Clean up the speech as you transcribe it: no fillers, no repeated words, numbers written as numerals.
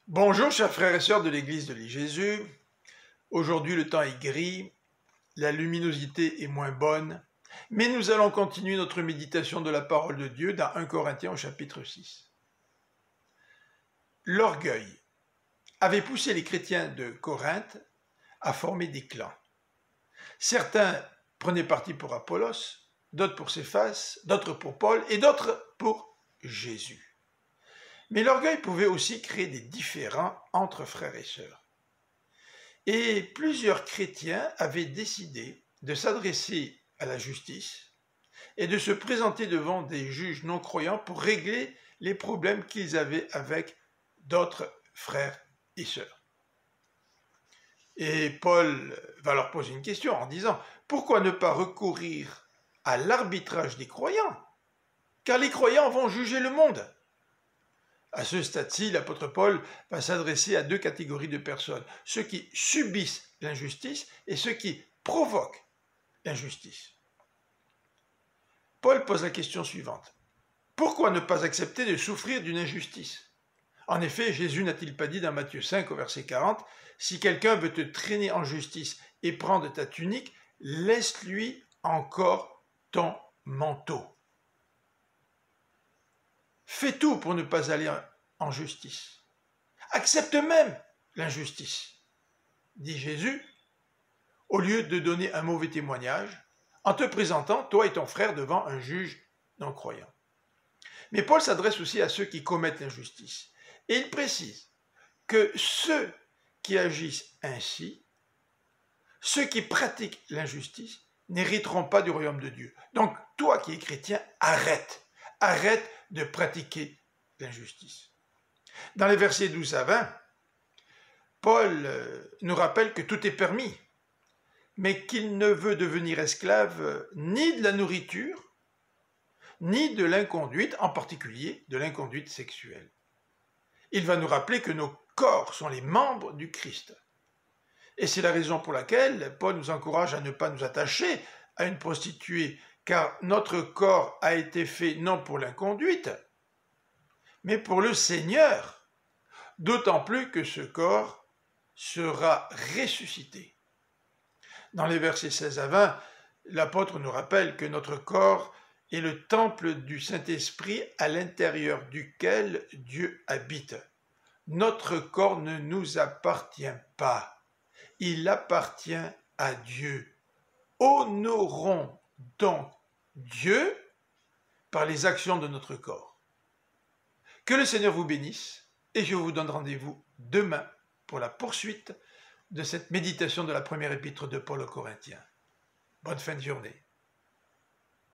Bonjour chers frères et sœurs de l'église de l'I-Jésus. Aujourd'hui le temps est gris, la luminosité est moins bonne, mais nous allons continuer notre méditation de la parole de Dieu dans 1 Corinthiens au chapitre 6. L'orgueil avait poussé les chrétiens de Corinthe à former des clans. Certains prenaient parti pour Apollos, d'autres pour Céphas, d'autres pour Paul et d'autres pour Jésus. Mais l'orgueil pouvait aussi créer des différends entre frères et sœurs. Et plusieurs chrétiens avaient décidé de s'adresser à la justice et de se présenter devant des juges non-croyants pour régler les problèmes qu'ils avaient avec d'autres frères et sœurs. Et Paul va leur poser une question en disant « Pourquoi ne pas recourir à l'arbitrage des croyants? Car les croyants vont juger le monde. » À ce stade-ci, l'apôtre Paul va s'adresser à deux catégories de personnes, ceux qui subissent l'injustice et ceux qui provoquent l'injustice. Paul pose la question suivante. Pourquoi ne pas accepter de souffrir d'une injustice? En effet, Jésus n'a-t-il pas dit dans Matthieu 5 au verset 40, « Si quelqu'un veut te traîner en justice et prendre ta tunique, laisse-lui encore ton manteau. » Fais tout pour ne pas aller en justice. Accepte même l'injustice, dit Jésus, au lieu de donner un mauvais témoignage en te présentant, toi et ton frère, devant un juge non-croyant. Mais Paul s'adresse aussi à ceux qui commettent l'injustice. Et il précise que ceux qui agissent ainsi, ceux qui pratiquent l'injustice, n'hériteront pas du royaume de Dieu. Donc, toi qui es chrétien, arrête de pratiquer l'injustice. Dans les versets 12 à 20, Paul nous rappelle que tout est permis, mais qu'il ne veut devenir esclave ni de la nourriture, ni de l'inconduite, en particulier de l'inconduite sexuelle. Il va nous rappeler que nos corps sont les membres du Christ. Et c'est la raison pour laquelle Paul nous encourage à ne pas nous attacher à une prostituée, car notre corps a été fait non pour l'inconduite, mais pour le Seigneur, d'autant plus que ce corps sera ressuscité. Dans les versets 16 à 20, l'apôtre nous rappelle que notre corps est le temple du Saint-Esprit à l'intérieur duquel Dieu habite. Notre corps ne nous appartient pas, il appartient à Dieu. Honorons donc Dieu par les actions de notre corps. Que le Seigneur vous bénisse et je vous donne rendez-vous demain pour la poursuite de cette méditation de la première épître de Paul aux Corinthiens. Bonne fin de journée.